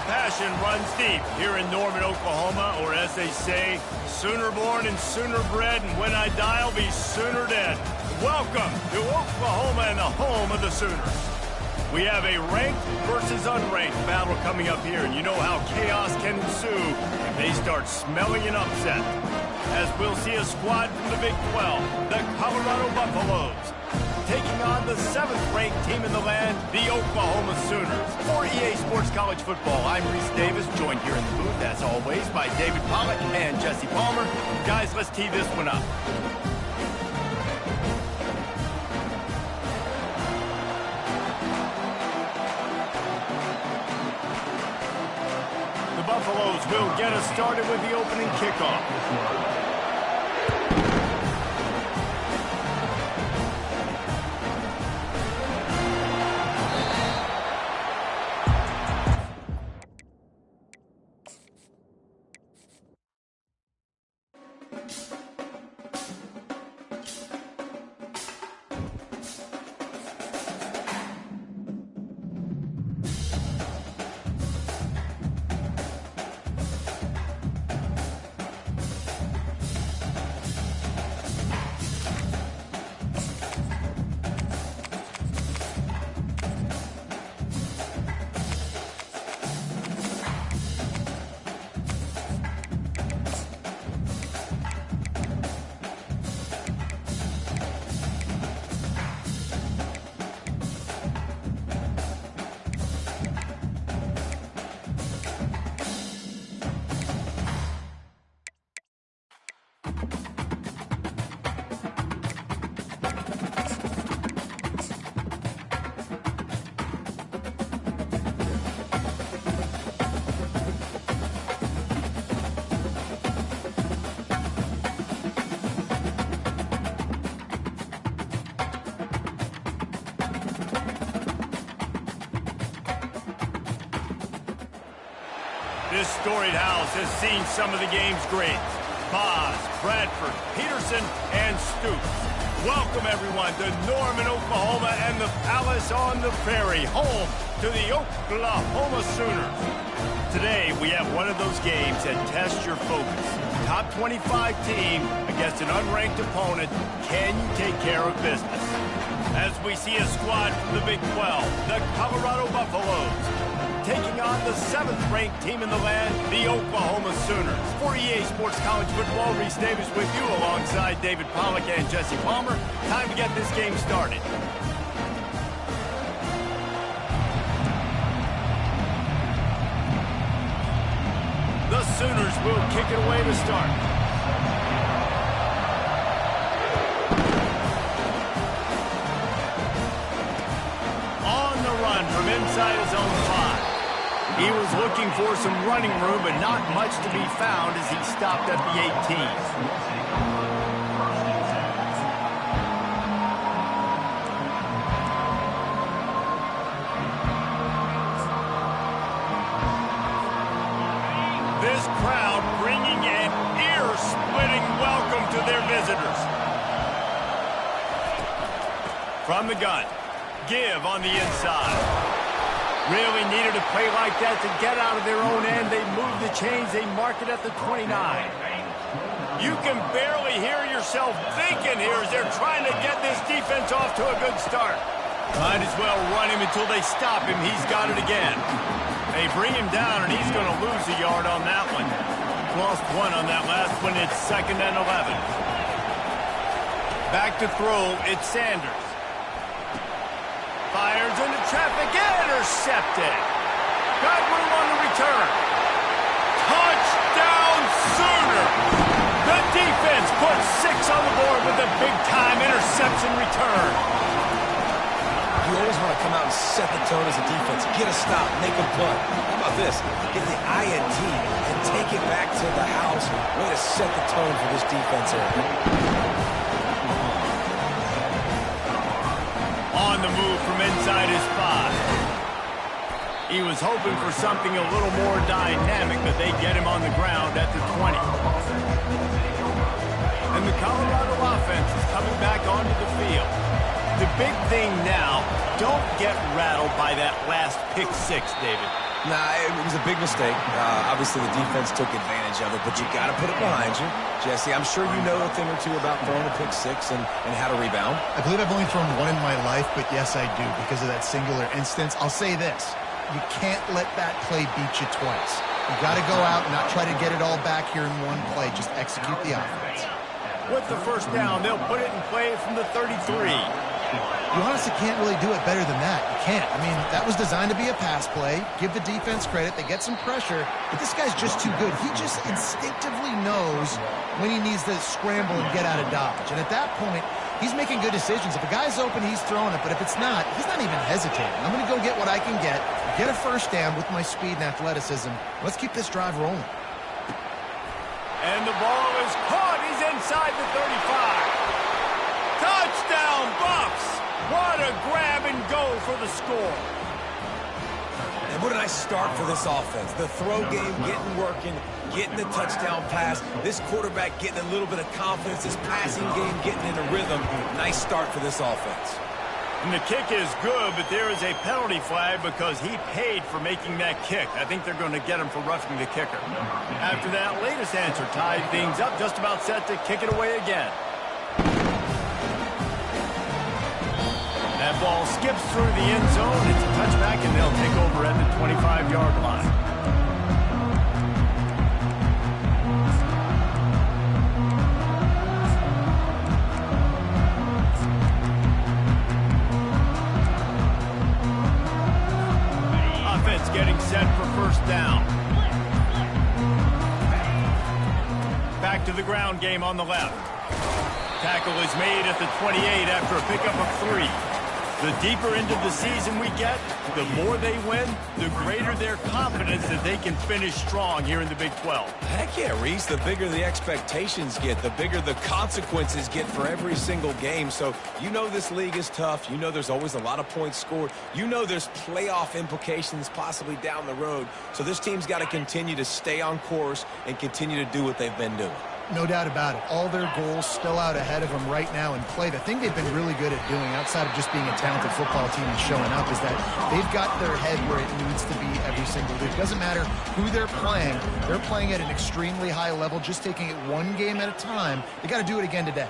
passion runs deep here in Norman, Oklahoma, or as they say, sooner born and sooner bred, and when I die, I'll be sooner dead. Welcome to Oklahoma and the home of the Sooners. We have a ranked versus unranked battle coming up here, and you know how chaos can ensue if they start smelling an upset. As we'll see a squad from the Big 12, the Colorado Buffaloes, taking on the 7th-ranked team in the land, the Oklahoma Sooners. For EA Sports College Football, I'm Reese Davis, joined here in the booth, as always, by David Pollack and Jesse Palmer. Guys, let's tee this one up. The Buffaloes will get us started with the opening kickoff. This storied house has seen some of the game's greats. Boz, Bradford, Peterson, and Stoops. Welcome, everyone, to Norman, Oklahoma, and the Palace on the Prairie, home to the Oklahoma Sooners. Today, we have one of those games that tests your focus. Top 25 team against an unranked opponent. Can you take care of business? As we see a squad from the Big 12, the Colorado Buffaloes, taking on the 7th-ranked team in the land, the Oklahoma Sooners. For EA Sports College Football, Reese Davis with you alongside David Pollack and Jesse Palmer. Time to get this game started. The Sooners will kick it away to start. On the run from inside his own 5. He was looking for some running room, but not much to be found as he stopped at the 18. This crowd bringing an ear-splitting welcome to their visitors. From the gun, give on the inside. Really needed a play like that to get out of their own end. They move the chains. They mark it at the 29. You can barely hear yourself thinking here as they're trying to get this defense off to a good start. Might as well run him until they stop him. He's got it again. They bring him down, and he's going to lose a yard on that one. Lost 1 on that last one. It's 2nd and 11. Back to throw. It's Sanders. Fires into traffic, intercepted. Got room on the return. Touchdown, Sooner! The defense puts 6 on the board with a big-time interception return. You always want to come out and set the tone as a defense. Get a stop, make a punt. How about this? Get the INT and take it back to the house. Way to set the tone for this defense here. On the move from inside his 5. He was hoping for something a little more dynamic, but they get him on the ground at the 20. And the Colorado offense is coming back onto the field. The big thing now, don't get rattled by that last pick 6, David. Nah, it was a big mistake. Obviously, the defense took advantage of it, but you got to put it behind you. Jesse, I'm sure you know a thing or two about throwing a pick six and how to rebound. I believe I've only thrown one in my life, but yes, I do because of that singular instance. I'll say this. You can't let that play beat you twice. You got to go out and not try to get it all back here in one play. Just execute the offense. With the first down, they'll put it in play from the 33. You honestly can't really do it better than that. You can't. I mean, that was designed to be a pass play. Give the defense credit. They get some pressure. But this guy's just too good. He just instinctively knows when he needs to scramble and get out of dodge. And at that point, he's making good decisions. If a guy's open, he's throwing it. But if it's not, he's not even hesitating. I'm going to go get what I can get a first down with my speed and athleticism. Let's keep this drive rolling. And the ball is caught. He's inside the 35. Touchdown, Bucks! What a grab and go for the score. And what a nice start for this offense. The throw game getting working, getting the touchdown pass. This quarterback getting a little bit of confidence. This passing game getting in a rhythm. Nice start for this offense. And the kick is good, but there is a penalty flag because he paid for making that kick. I think they're going to get him for roughing the kicker. After that latest answer tied things up, just about set to kick it away again. That ball skips through the end zone. It's a touchback, and they'll take over at the 25-yard line. Offense getting set for first down. Back to the ground game on the left. Tackle is made at the 28 after a pickup of 3. The deeper into the season we get, the more they win, the greater their confidence that they can finish strong here in the Big 12. Heck yeah, Reese. The bigger the expectations get, the bigger the consequences get for every single game. So you know this league is tough. You know there's always a lot of points scored. You know there's playoff implications possibly down the road. So this team's got to continue to stay on course and continue to do what they've been doing. No doubt about it. All their goals still out ahead of them right now in play. The thing they've been really good at doing, outside of just being a talented football team and showing up, is that they've got their head where it needs to be every single week. Doesn't matter who they're playing at an extremely high level, just taking it one game at a time. They got to do it again today.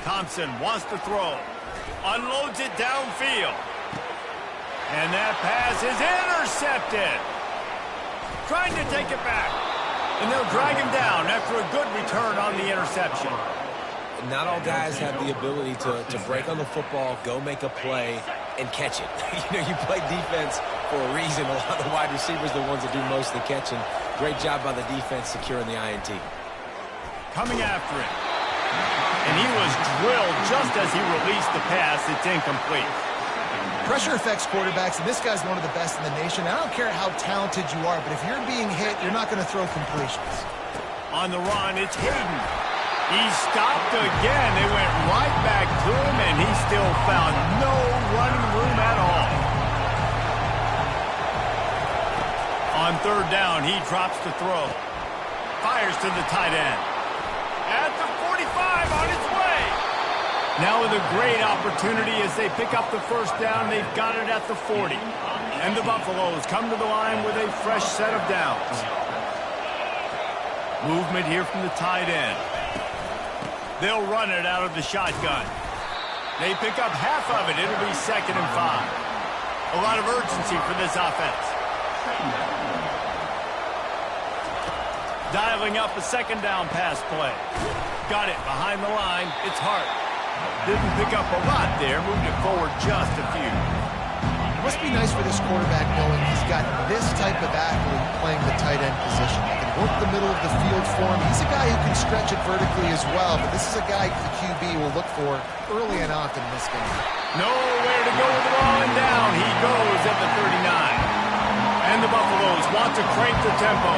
Thompson wants to throw. Unloads it downfield. And that pass is intercepted. Trying to take it back. And they'll drag him down after a good return on the interception. Not all guys have the ability to break on the football, go make a play, and catch it. You know, you play defense for a reason. A lot of the wide receivers are the ones that do most of the catching. Great job by the defense securing the INT. Coming after it. And he was drilled just as he released the pass. It's incomplete. Pressure affects quarterbacks, and this guy's one of the best in the nation. I don't care how talented you are, but if you're being hit, you're not going to throw completions. On the run, it's Hayden. He stopped again. They went right back to him, and he still found no running room at all. On third down, he drops to throw. Fires to the tight end. At the 45, on its way. Now with a great opportunity as they pick up the first down. They've got it at the 40. And the Buffaloes come to the line with a fresh set of downs. Movement here from the tight end. They'll run it out of the shotgun. They pick up half of it. It'll be 2nd and 5. A lot of urgency for this offense. Dialing up a 2nd down pass play. Got it behind the line. It's Hart. Didn't pick up a lot there. Moved it forward just a few. It must be nice for this quarterback knowing he's got this type of athlete playing the tight end position. He can work the middle of the field for him. He's a guy who can stretch it vertically as well, but this is a guy the QB will look for early and often in this game. Nowhere to go with the ball, and down he goes at the 39. And the Buffaloes want to crank the tempo.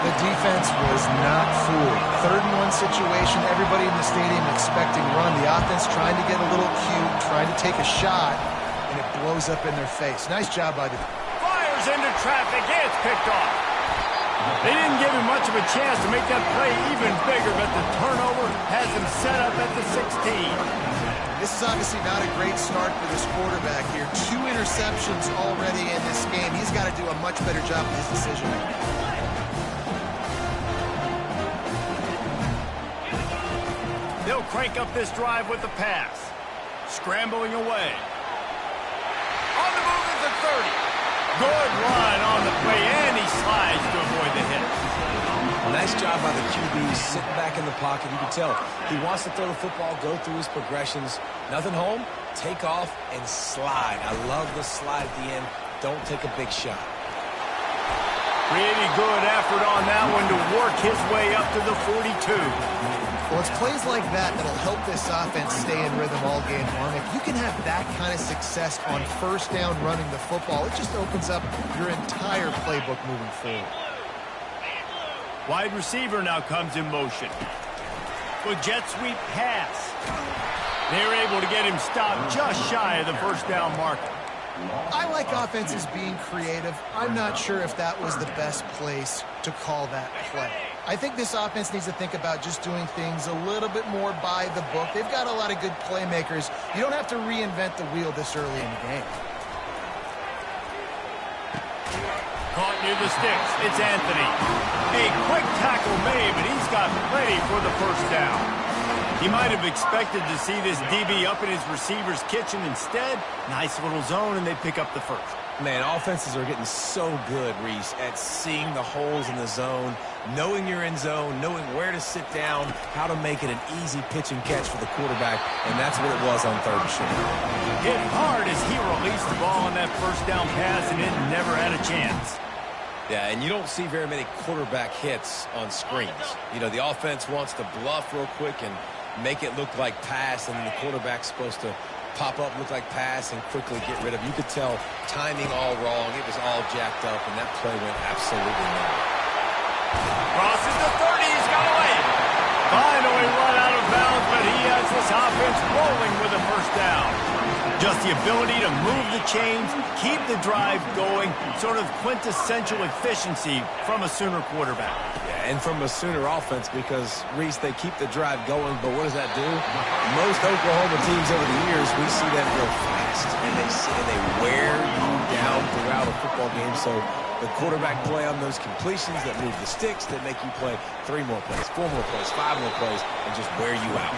The defense was not fooled. 3rd and 1 situation, everybody in the stadium expecting run. The offense trying to get a little cute, trying to take a shot, and it blows up in their face. Nice job by the... Fires into traffic. It's picked off. They didn't give him much of a chance to make that play even bigger, but the turnover has him set up at the 16. This is obviously not a great start for this quarterback here. 2 interceptions already in this game. He's got to do a much better job with his decision making. They'll crank up this drive with the pass. Scrambling away. On the move is the 30. Good run on the play, and he slides to avoid the hit. Nice job by the QB, sitting back in the pocket. You can tell he wants to throw the football, go through his progressions. Nothing home, take off, and slide. I love the slide at the end. Don't take a big shot. Pretty good effort on that one to work his way up to the 42. Well, it's plays like that that'll help this offense stay in rhythm all game long. If you can have that kind of success on first down running the football, it just opens up your entire playbook moving forward. Wide receiver now comes in motion. With jet sweep pass. They're able to get him stopped just shy of the first down marker. I like offenses being creative. I'm not sure if that was the best place to call that play. I think this offense needs to think about just doing things a little bit more by the book. They've got a lot of good playmakers. You don't have to reinvent the wheel this early in the game. Caught near the sticks. It's Anthony. A quick tackle made, but he's got plenty for the first down. He might have expected to see this DB up in his receiver's kitchen. Instead, nice little zone, and they pick up the first. Man, offenses are getting so good, Reese, at seeing the holes in the zone, knowing you're in zone, knowing where to sit down, how to make it an easy pitch and catch for the quarterback, and that's what it was on third and short. Hit hard as he released the ball on that first down pass, and it never had a chance. Yeah, and you don't see very many quarterback hits on screens. You know, the offense wants to bluff real quick and make it look like pass, and then the quarterback's supposed to pop up, look like pass, and quickly get rid of it. You could tell timing all wrong. It was all jacked up, and that play went absolutely nowhere. Crosses the 30. He's got away. Finally run out of bounds, but he has this offense rolling with a first down. Just the ability to move the chains, keep the drive going, sort of quintessential efficiency from a Sooner quarterback. Yeah, and from a Sooner offense, because, Reese, they keep the drive going, but what does that do? Most Oklahoma teams over the years, we see them go fast, and they wear you down throughout a football game. So the quarterback play on those completions that move the sticks, that make you play 3 more plays, 4 more plays, 5 more plays, and just wear you out.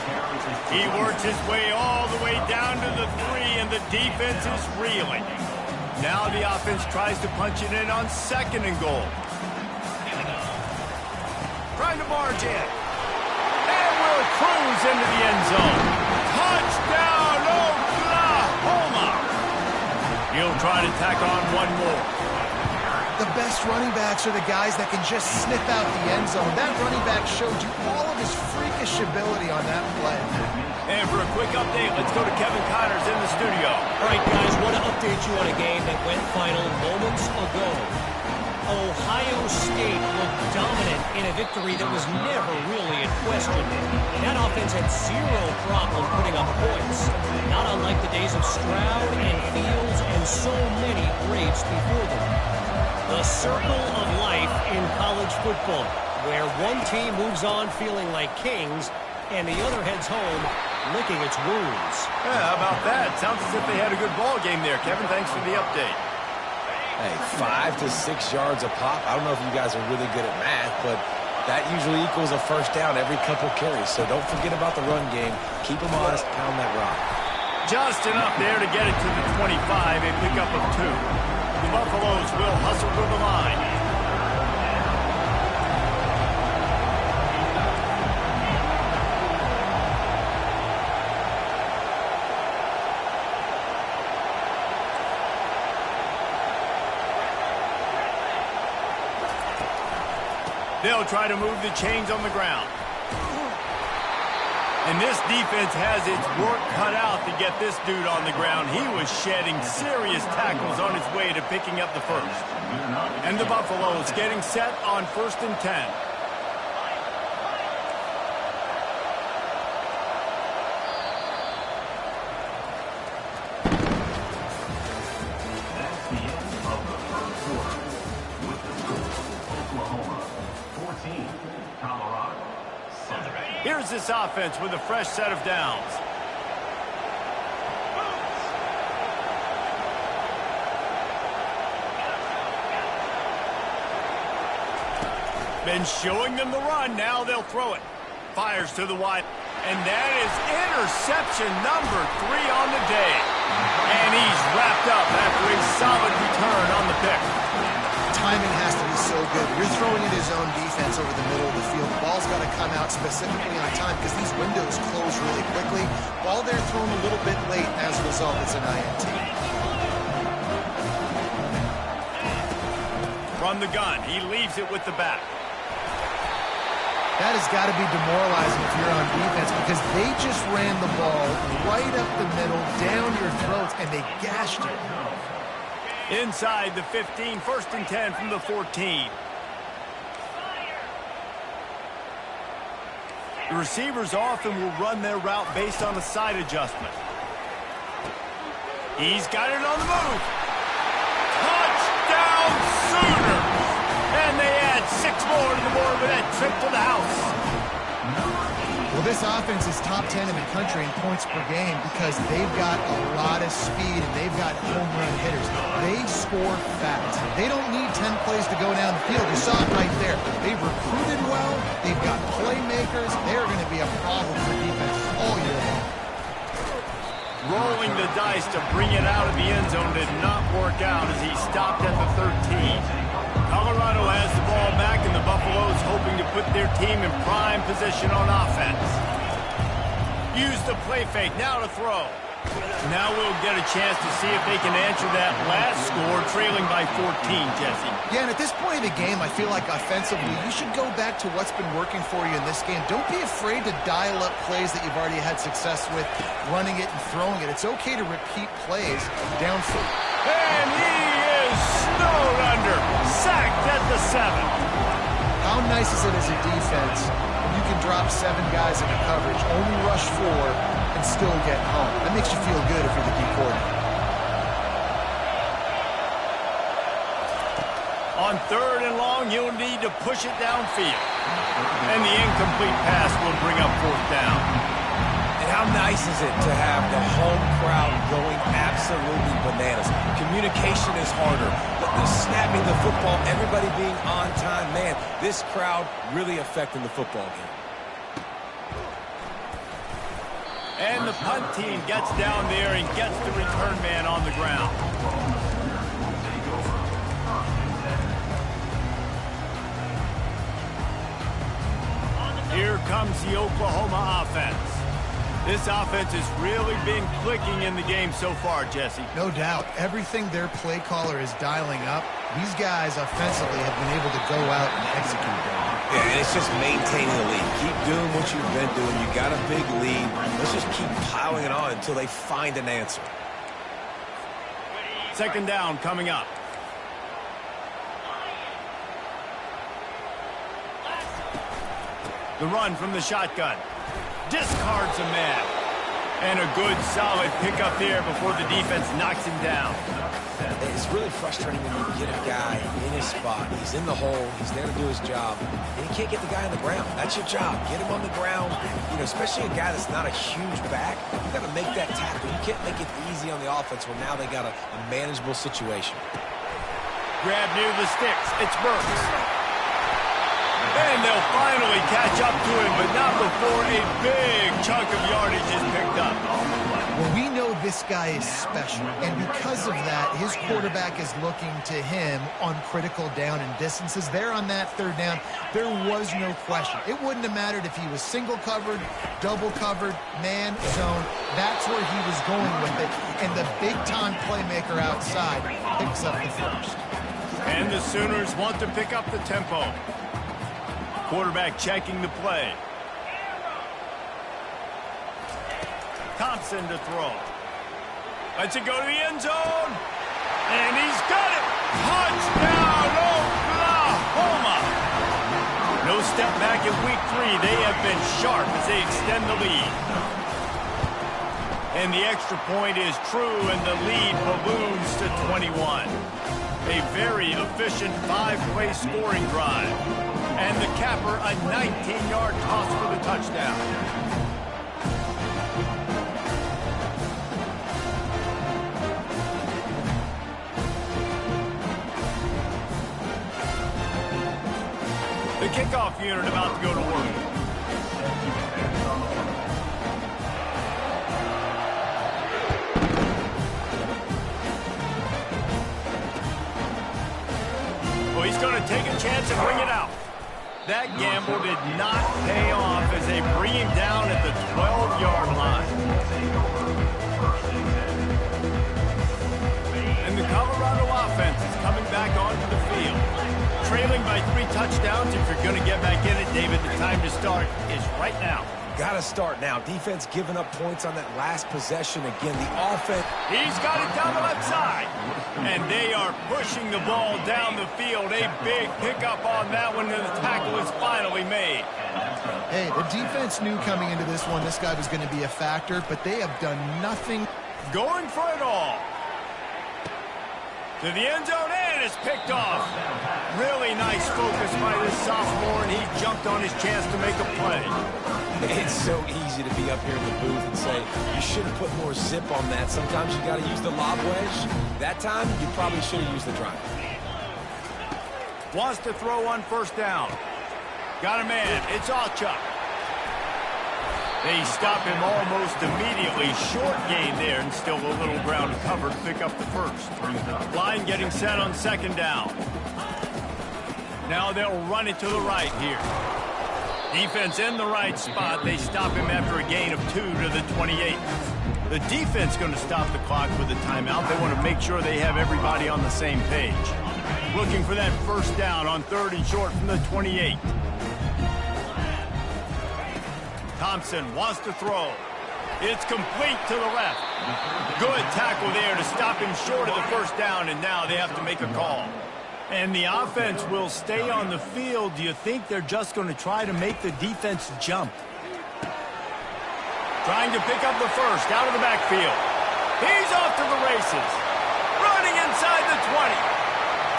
He works his way all the way down to the 3, and the defense is reeling. Now the offense tries to punch it in on 2nd and goal. Trying to barge in. And will cruise into the end zone. Touchdown, Oklahoma! He'll try to tack on one more. The best running backs are the guys that can just sniff out the end zone. That running back showed you all of his freakish ability on that play. And for a quick update, let's go to Kevin Connors in the studio. All right, guys, want to update you on a game that went final moments ago. Ohio State looked dominant in a victory that was never really in question. That offense had 0 problem putting up points, not unlike the days of Stroud and Fields and so many greats before them. The circle of life in college football, where one team moves on feeling like kings and the other heads home licking its wounds. Yeah, how about that? Sounds as if they had a good ball game there. Kevin, thanks for the update. Hey, 5 to 6 yards a pop. I don't know if you guys are really good at math, but that usually equals a first down every couple carries. So don't forget about the run game. Keep them honest, pound that rock. Just enough there to get it to the 25, a pickup of 2. The Buffaloes will hustle to the line. They'll try to move the chains on the ground. And this defense has its work cut out to get this dude on the ground. He was shedding serious tackles on his way to picking up the first. And the Buffaloes getting set on 1st and 10. That's the end of the first quarter. With the score, Oklahoma Here's this offense with a fresh set of downs. Been showing them the run. Now they'll throw it. Fires to the wide. And that is interception number 3 on the day. And he's wrapped up after a solid return on the pick. Timing has to be so good. You're throwing at his own defense over the middle of the field. The ball's got to come out specifically on time because these windows close really quickly. Ball there thrown a little bit late. As a result, it's an INT. From the gun, he leaves it with the back. That has got to be demoralizing if you're on defense because they just ran the ball right up the middle, down your throats, and they gashed you. Inside the 15, 1st and 10 from the 14. The receivers often will run their route based on a side adjustment. He's got it on the move. Touchdown Sooners! And they add 6 more to the board with that trip to the house. Well, this offense is top 10 in the country in points per game because they've got a lot of speed and they've got home run hitters. They score fast. They don't need 10 plays to go down the field. You saw it right there. They've recruited well. They've got playmakers. They're going to be a problem for defense all year long. Rolling the dice to bring it out of the end zone did not work out as he stopped at the 13. Colorado has the ball back, and the Buffaloes hoping to put their team in prime position on offense. Use the play fake, now to throw. Now we'll get a chance to see if they can answer that last score, trailing by 14, Jesse. Yeah, and at this point of the game, I feel like offensively, you should go back to what's been working for you in this game. Don't be afraid to dial up plays that you've already had success with, running it and throwing it. It's okay to repeat plays downfield. And he is snowed under, sacked at the 7. How nice is it as a defense when you can drop 7 guys into coverage, only rush 4, and still get home? That makes you feel good if you're the D coordinator. On 3rd and long, you'll need to push it downfield. And the incomplete pass will bring up 4th down. And how nice is it to have the home crowd going absolutely bananas? Communication is harder. The snapping the football, everybody being on time. Man, this crowd really affecting the football game. And the punt team gets down there and gets the return man on the ground. Here comes the Oklahoma offense. This offense has really been clicking in the game so far, Jesse. No doubt. Everything their play caller is dialing up, these guys offensively have been able to go out and execute them. Yeah, and it's just maintaining the lead. Keep doing what you've been doing. You got a big lead. Let's just keep piling it on until they find an answer. 2nd down coming up. The run from the shotgun. Discards a man. And a good, solid pickup there before the defense knocks him down. It's really frustrating when you get a guy in his spot. He's in the hole. He's there to do his job. And you can't get the guy on the ground. That's your job. Get him on the ground. You know, especially a guy that's not a huge back. You got to make that tackle. You can't make it easy on the offense when now they got a manageable situation. Grab near the sticks. It's Burks. And they'll finally catch up to him, but not before a big chunk of yardage is picked up. Well, we know this guy is special, and because of that, his quarterback is looking to him on critical down and distances. There on that 3rd down, there was no question. It wouldn't have mattered if he was single covered, double covered, man, zone. That's where he was going with it, and the big-time playmaker outside picks up the 1st. And the Sooners want to pick up the tempo. Quarterback checking the play. Thompson to throw. Lets it go to the end zone. And he's got it. Touchdown, Oklahoma. No step back in week 3. They have been sharp as they extend the lead. And the extra point is true, and the lead balloons to 21. A very efficient 5-play scoring drive. And the capper, a a 19-yard toss for the touchdown. The kickoff unit about to go to work. Well, he's going to take a chance and bring it out. That gamble did not pay off as they bring him down at the 12-yard line. And the Colorado offense is coming back onto the field. Trailing by 3 touchdowns. If you're going to get back in it, David, the time to start is right now. Got to start now. Defense giving up points on that last possession. Again, the offense. He's got it down the left side. And they are pushing the ball down the field. A big pickup on that one, and the tackle is finally made. Hey, the defense knew coming into this one this guy was going to be a factor, but they have done nothing. Going for it all. To the end zone, and it's picked off. Really nice focus by this sophomore, and he jumped on his chance to make a play. It's so easy to be up here in the booth and say, you should have put more zip on that. Sometimes you got to use the lob wedge. That time, you probably should have used the drive. Wants to throw on first down. Got a man. It's Alchuk. They stop him almost immediately. Short gain there, and still a little ground cover to pick up the first. Line getting set on second down. Now they'll run it to the right here. Defense in the right spot. They stop him after a gain of 2 to the 28. The defense going to stop the clock with a timeout. They want to make sure they have everybody on the same page. Looking for that first down on 3rd and short from the 28. Thompson wants to throw. It's complete to the left. Good tackle there to stop him short of the first down, and now they have to make a call. And the offense will stay on the field. Do you think they're just going to try to make the defense jump? Trying to pick up the first out of the backfield. He's off to the races. Running inside the 20.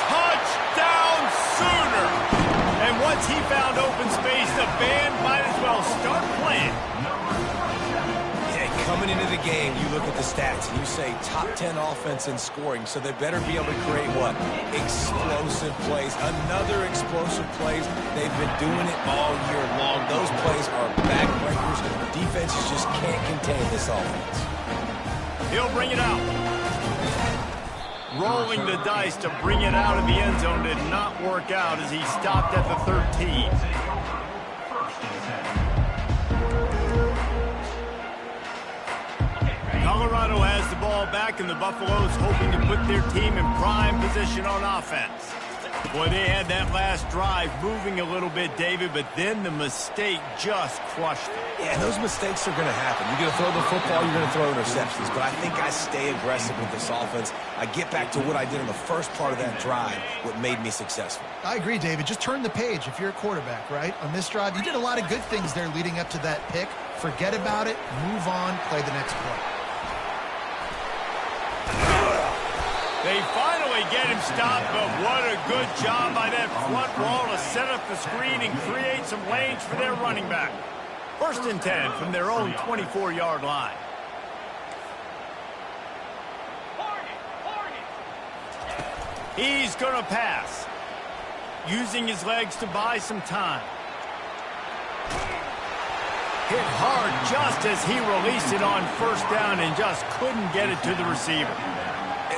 Touchdown Sooner! And once he found open space, the band might as well start playing. Coming into the game, you look at the stats, and you say top 10 offense in scoring, so they better be able to create what? Explosive plays. Another explosive plays. They've been doing it all year long. Those plays are backbreakers. Defenses just can't contain this offense. He'll bring it out. Rolling the dice to bring it out of the end zone did not work out as he stopped at the 13. Colorado has the ball back, and the Buffaloes hoping to put their team in prime position on offense. Boy, they had that last drive moving a little bit, David, but then the mistake just crushed them. Yeah, those mistakes are going to happen. You're going to throw the football, you're going to throw interceptions, but I think I stay aggressive with this offense. I get back to what I did in the first part of that drive, what made me successful. I agree, David. Just turn the page if you're a quarterback, right? On this drive, you did a lot of good things there leading up to that pick. Forget about it, move on, play the next play. They finally get him stopped, but what a good job by that front wall to set up the screen and create some lanes for their running back. 1st and 10 from their own 24-yard line. He's going to pass, using his legs to buy some time. Hit hard just as he released it on first down and just couldn't get it to the receiver.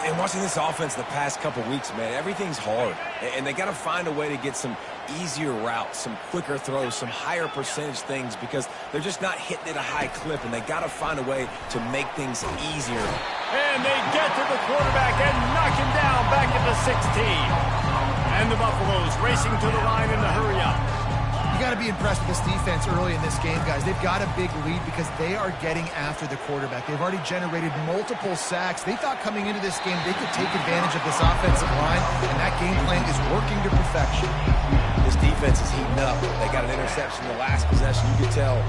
And watching this offense the past couple weeks, man, everything's hard. And they got to find a way to get some easier routes, some quicker throws, some higher percentage things because they're just not hitting at a high clip, and they got to find a way to make things easier. And they get to the quarterback and knock him down back at the 16. And the Buffaloes racing to the line in the hurry up. You got to be impressed with this defense early in this game, guys. They've got a big lead because they are getting after the quarterback. They've already generated multiple sacks. They thought coming into this game they could take advantage of this offensive line, and that game plan is working to perfection. This defense is heating up. They got an interception the last possession. You could tell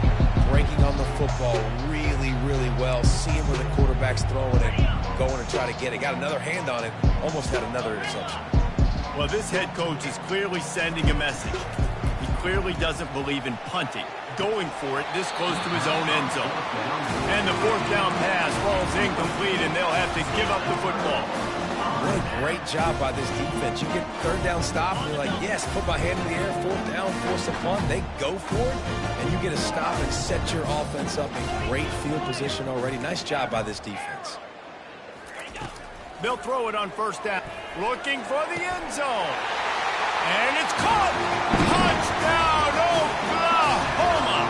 breaking on the football really, really well, seeing where the quarterback's throwing it, going to try to get it. Got another hand on it, almost had another interception. Well, this head coach is clearly sending a message. He clearly doesn't believe in punting, going for it this close to his own end zone. And the fourth down pass falls incomplete, and they'll have to give up the football. What a great job by this defense. You get third down stop, and you're like, yes, put my hand in the air, fourth down, force a punt. They go for it, and you get a stop and set your offense up in great field position already. Nice job by this defense. They'll throw it on first down. Looking for the end zone. And it's caught. Touchdown, Oklahoma.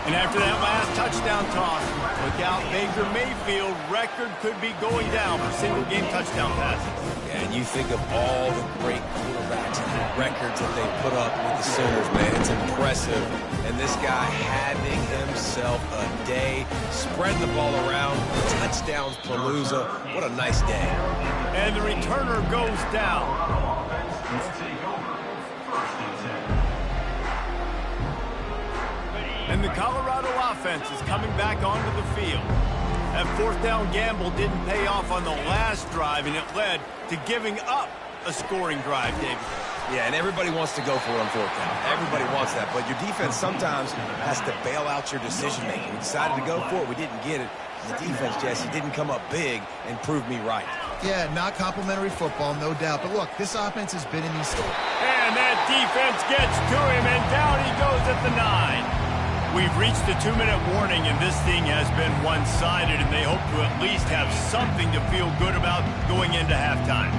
And after that last touchdown toss, look out, Baker Mayfield record could be going down for single-game touchdown passes. Yeah, and you think of all the great quarterbacks and the records that they put up with the Sooners, man. It's impressive. And this guy having himself a day, spreading the ball around, touchdowns palooza. What a nice day. And the returner goes down. And the Colorado offense is coming back onto the field. That fourth down gamble didn't pay off on the last drive, and it led to giving up a scoring drive, David. Yeah, and everybody wants to go for it on fourth down. Everybody wants that, but your defense sometimes has to bail out your decision-making. We decided to go for it. We didn't get it. The defense, Jesse, didn't come up big and prove me right. Yeah, not complimentary football, no doubt. But look, this offense has been in these... And that defense gets to him, and down he goes at the 9. We've reached the 2-minute warning, and this thing has been one-sided, and they hope to at least have something to feel good about going into halftime.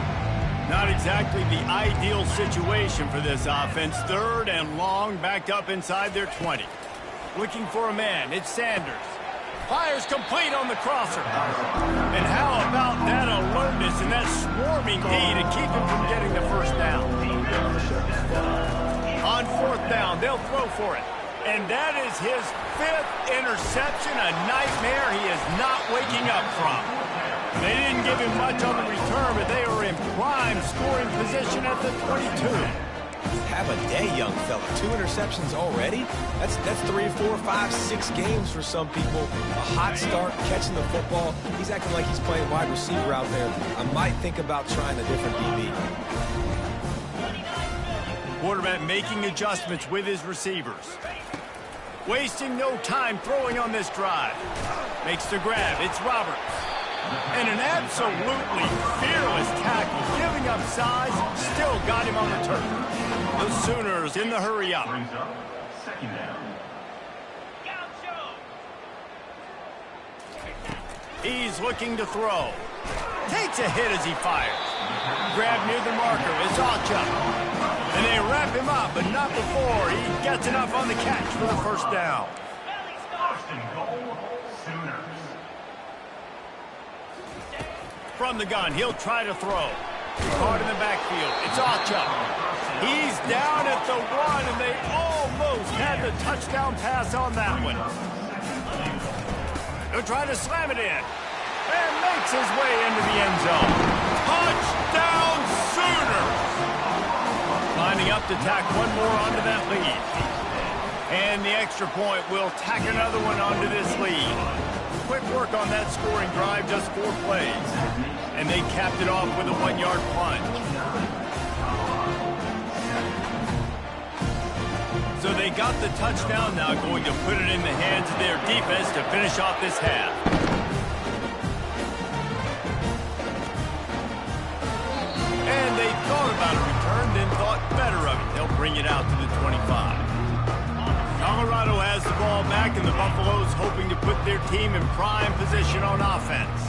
Not exactly the ideal situation for this offense. Third and long, backed up inside their 20. Looking for a man, it's Sanders. Fires complete on the crosser. And how about that alertness and that swarming D to keep him from getting the first down? On fourth down, they'll throw for it. And that is his 5th interception, a nightmare he is not waking up from. They didn't give him much on the return, but they were in prime scoring position at the 22. Have a day, young fella. 2 interceptions already? That's 3, 4, 5, 6 games for some people. A hot start, catching the football. He's acting like he's playing wide receiver out there. I might think about trying a different DB. Quarterback making adjustments with his receivers. Wasting no time throwing on this drive. Makes the grab. It's Roberts. And an absolutely fearless tackle, giving up size, still got him on the turf. The Sooners in the hurry up. He's looking to throw. Takes a hit as he fires. Grab near the marker. It's Ocha. And they wrap him up, but not before he gets enough on the catch for the first down. From the gun, he'll try to throw. Caught in the backfield. It's Ocha. He's down at the 1, and they almost had the touchdown pass on that one. He'll try to slam it in. And makes his way into the end zone. Touchdown Sooners! Lining up to tack one more onto that lead. And the extra point will tack another one onto this lead. Quick work on that scoring drive, just 4 plays. And they capped it off with a 1-yard plunge. So they got the touchdown, now going to put it in the hands of their defense to finish off this half. And they thought about a return, then thought better of it. They'll bring it out to the 25. Colorado has the ball back, and the Buffaloes hoping to put their team in prime position on offense.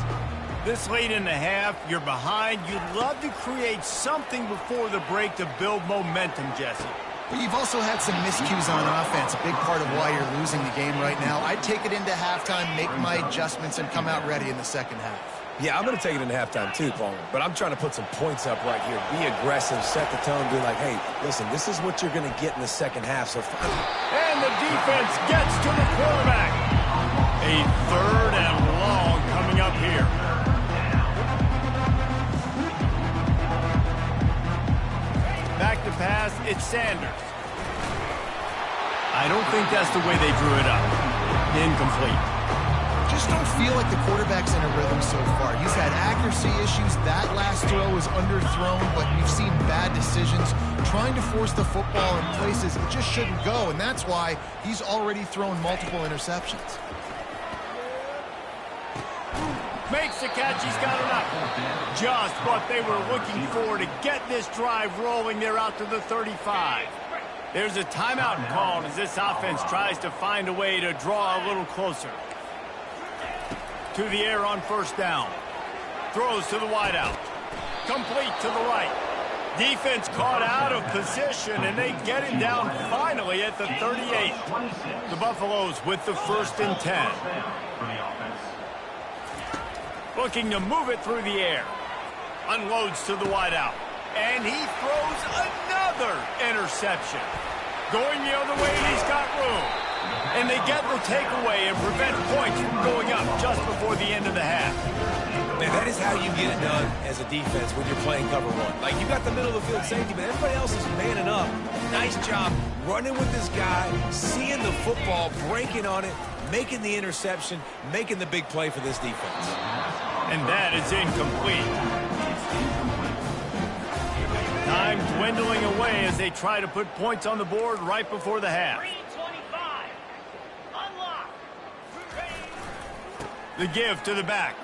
This late in the half, you're behind. You'd love to create something before the break to build momentum, Jesse. But you've also had some miscues on offense, a big part of why you're losing the game right now. I'd take it into halftime, make my adjustments, and come out ready in the second half. Yeah, I'm going to take it into halftime too, Palmer. But I'm trying to put some points up right here. Be aggressive, set the tone, be like, hey, listen, this is what you're going to get in the second half. So finally. And the defense gets to the quarterback. A 3rd and long coming up here. Back to pass, it's Sanders. I don't think that's the way they drew it up. Incomplete. just don't feel like the quarterback's in a rhythm so far. He's had accuracy issues. That last throw was underthrown, but we've seen bad decisions trying to force the football in places it just shouldn't go, and that's why he's already thrown multiple interceptions. Makes the catch. He's got enough. Just what they were looking for to get this drive rolling. They're out to the 35. There's a timeout called as this offense tries to find a way to draw a little closer. To the air on first down. Throws to the wideout. Complete to the right. Defense caught out of position, and they get him down finally at the 38. The Buffaloes with the 1st and 10. Looking to move it through the air. Unloads to the wideout. And he throws another interception. Going the other way, and he's got room. And they get the takeaway and prevent points from going up just before the end of the half. Man, that is how you get it done as a defense when you're playing cover one. Like, you got the middle of the field safety, but everybody else is manning up. Nice job running with this guy, seeing the football, breaking on it, making the interception, making the big play for this defense. And that is incomplete. Time dwindling away as they try to put points on the board right before the half. The give to the back.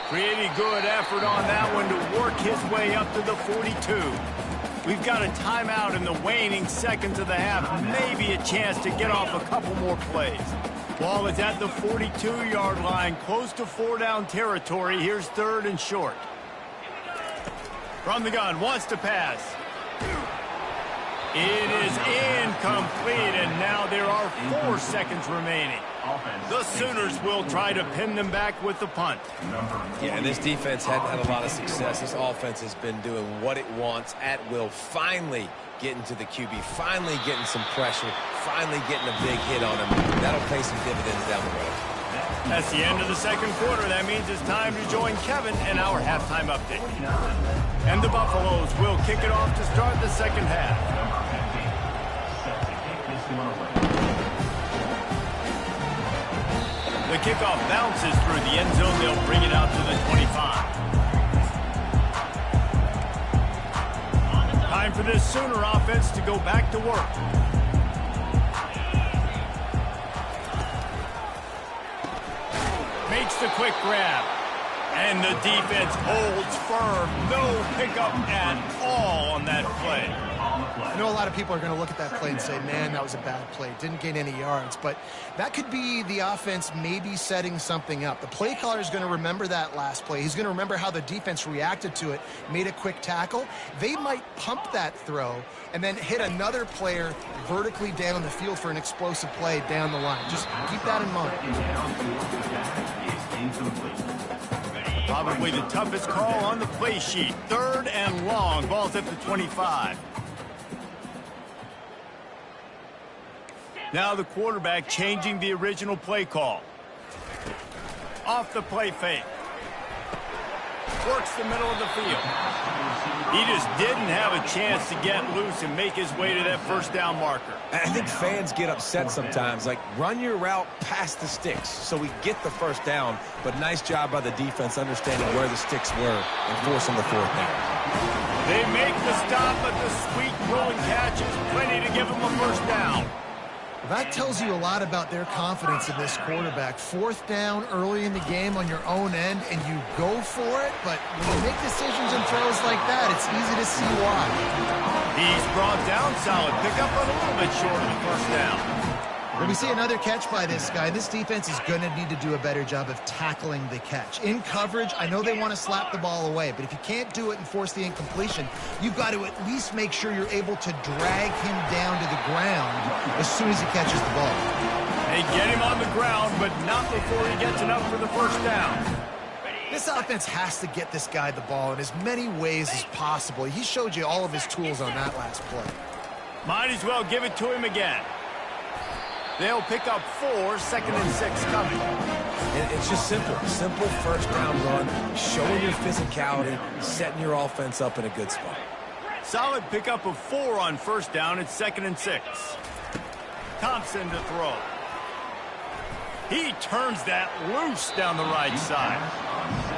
Pretty good effort on that one to work his way up to the 42. We've got a timeout in the waning seconds of the half. Maybe a chance to get off a couple more plays. Ball is at the 42-yard line, close to 4-down territory. Here's 3rd and short. From the gun, wants to pass. It is incomplete, and now there are 4 seconds remaining. The Sooners will try to pin them back with the punt. Yeah, and this defense hadn't had a lot of success. This offense has been doing what it wants at will. Finally getting to the QB, finally getting some pressure, finally getting a big hit on him. That'll pay some dividends down the road. That's the end of the second quarter. That means it's time to join Kevin in our halftime update. And the Buffaloes will kick it off to start the second half. The kickoff bounces through the end zone. They'll bring it out to the 25. Time for this Sooner offense to go back to work. Makes the quick grab. And the defense holds firm. No pickup at all on that play. I know a lot of people are going to look at that play and say, man, that was a bad play. Didn't gain any yards. But that could be the offense maybe setting something up. The play caller is going to remember that last play. He's going to remember how the defense reacted to it, made a quick tackle. They might pump that throw and then hit another player vertically down the field for an explosive play down the line. Just keep that in mind. Probably the toughest call on the play sheet. 3rd and long. Ball's at the 25. Now the quarterback changing the original play call. Off the play fake. Works the middle of the field. He just didn't have a chance to get loose and make his way to that 1st down marker. I think fans get upset sometimes. Like, run your route past the sticks so we get the 1st down. But nice job by the defense understanding where the sticks were and forcing the 4th down. They make the stop, but the sweet throwing catch is plenty to give them a 1st down. That tells you a lot about their confidence in this quarterback. 4th down early in the game on your own end, and you go for it, but when you make decisions and throws like that, it's easy to see why. He's brought down solid. Pick up on a little bit short of the 1st down. When we see another catch by this guy, this defense is going to need to do a better job of tackling the catch. In coverage, I know they want to slap the ball away, but if you can't do it and force the incompletion, you've got to at least make sure you're able to drag him down to the ground as soon as he catches the ball. They get him on the ground, but not before he gets enough for the 1st down. This offense has to get this guy the ball in as many ways as possible. He showed you all of his tools on that last play. Might as well give it to him again. They'll pick up 4, 2nd and 6 coming. It's just simple. Simple 1st down run, showing your physicality, setting your offense up in a good spot. Solid pickup of 4 on 1st down. It's 2nd and 6. Thompson to throw. He turns that loose down the right side.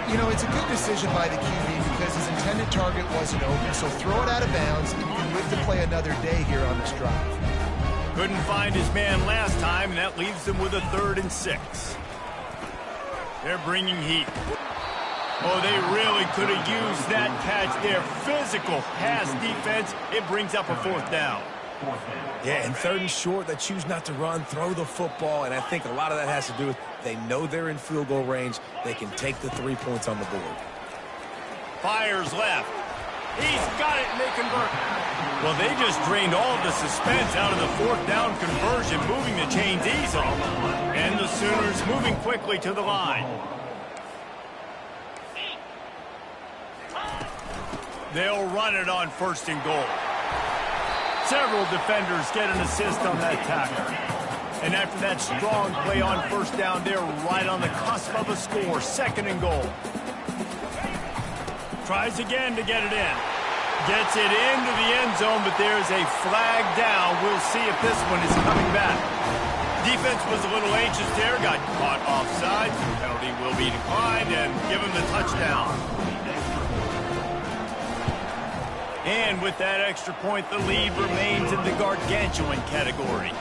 You know, it's a good decision by the QB because his intended target wasn't open, so throw it out of bounds, and you can live to play another day here on this drive. Couldn't find his man last time, and that leaves them with a 3rd and 6. They're bringing heat. Oh, they really could have used that catch there. Physical pass defense. It brings up a 4th down. Yeah, and 3rd and short, they choose not to run, throw the football, and I think a lot of that has to do with they know they're in field goal range. They can take the 3 points on the board. Fires left. He's got it, and they convert. Well, they just drained all of the suspense out of the 4th down conversion, moving the chains easily. And the Sooners moving quickly to the line. They'll run it on 1st and goal. Several defenders get an assist on that tackle. And after that strong play on 1st down, they're right on the cusp of a score. 2nd and goal. Tries again to get it in. Gets it into the end zone, but there's a flag down. We'll see if this one is coming back. Defense was a little anxious there. Got caught offside. Penalty will be declined and give him the touchdown. And with that extra point, the lead remains in the gargantuan category.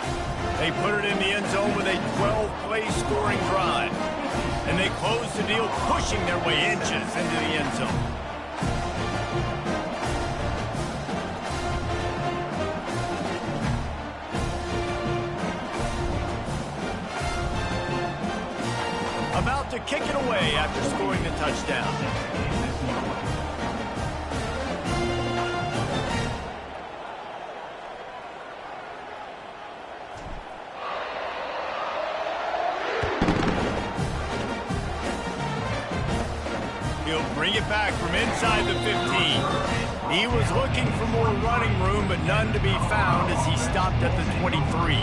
They put it in the end zone with a 12-play scoring drive. And they close the deal, pushing their way inches into the end zone. About to kick it away after scoring the touchdown. He'll bring it back from inside the 15. He was looking for more running room, but none to be found as he stopped at the 23.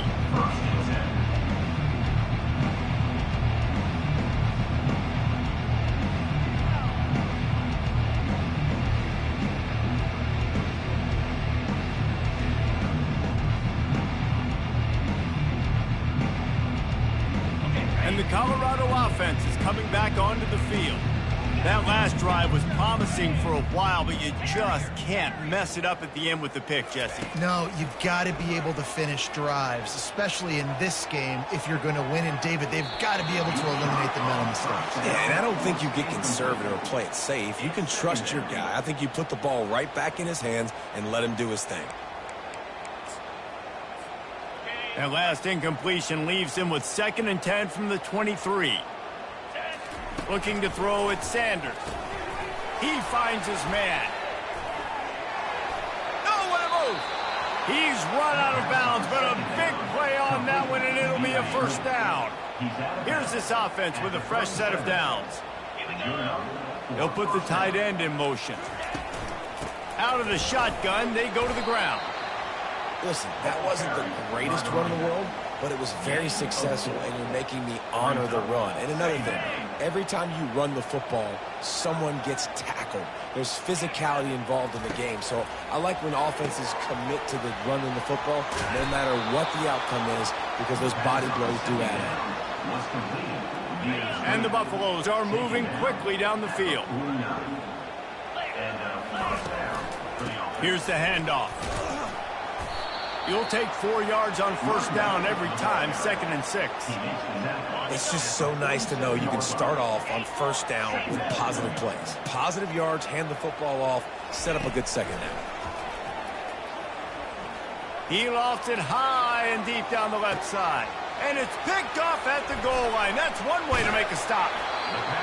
And the Colorado offense is coming back onto the field. That last drive was promising for a while, but you just can't mess it up at the end with the pick, Jesse. No, you've got to be able to finish drives, especially in this game. If you're going to win, and David, they've got to be able to eliminate the mental mistakes. Yeah, and I don't think you get conservative or play it safe. You can trust your guy. I think you put the ball right back in his hands and let him do his thing. That last incompletion leaves him with 2nd and 10 from the 23. Looking to throw at Sanders. He finds his man. Nowhere to move. He's run out of bounds, but a big play on that one, and it'll be a 1st down. Here's this offense with a fresh set of downs. They'll put the tight end in motion. Out of the shotgun, they go to the ground. Listen, that wasn't the greatest run in the world, but it was very successful, and you're making me honor the run. And another thing, every time you run the football, someone gets tackled. There's physicality involved in the game. So I like when offenses commit to the run in the football, no matter what the outcome is, because those body blows do add up. And the Buffaloes are moving quickly down the field. Here's the handoff. You'll take 4 yards on 1st down every time, 2nd and 6. It's just so nice to know you can start off on 1st down with positive plays. Positive yards, hand the football off, set up a good 2nd down. He lofts it high and deep down the left side. And it's picked off at the goal line. That's one way to make a stop.